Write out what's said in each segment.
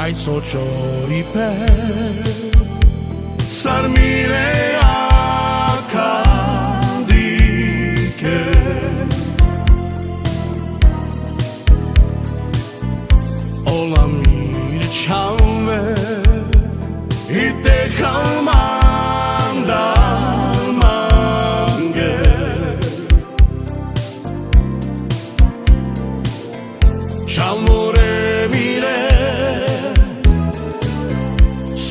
ai sociori pe sarmire akadike olamir çalme ite kalmanda mange çalmore mire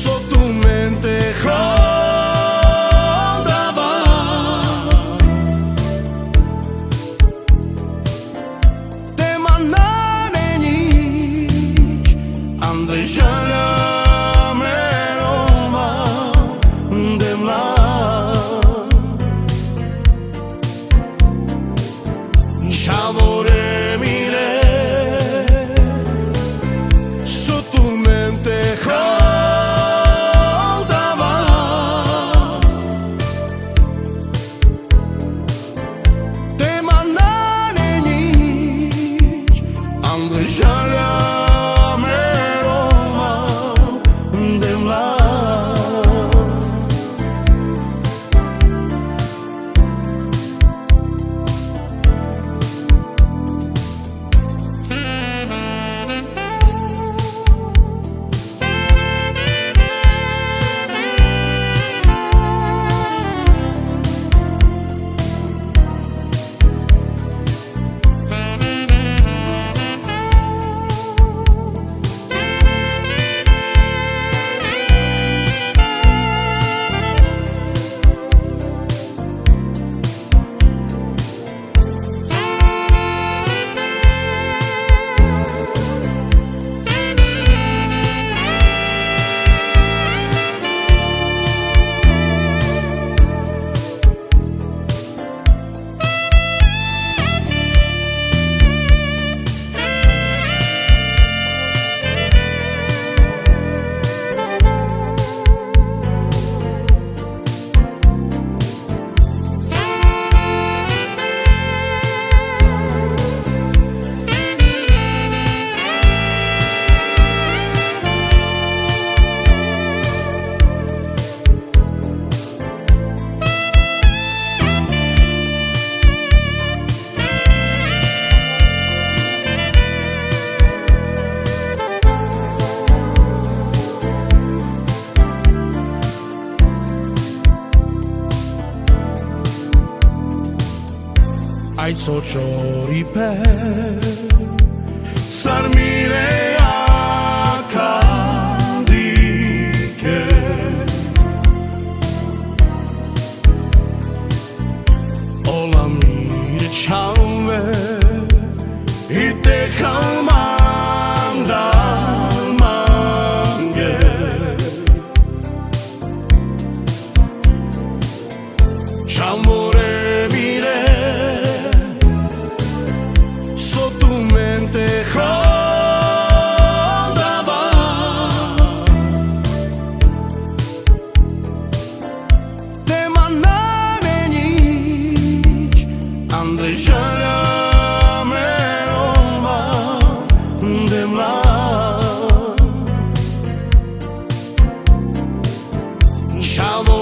sotto mente khaldava te manane nić andrejana meroma demla çalmore mire sotto mente khaldava te manane nić andrejana meroma demla ai sociori pe sarmire akadike olamir çalme ite kalmanda mange çalmore mire sotto mente khaldava te manane nić andrejana meroma demla çalmo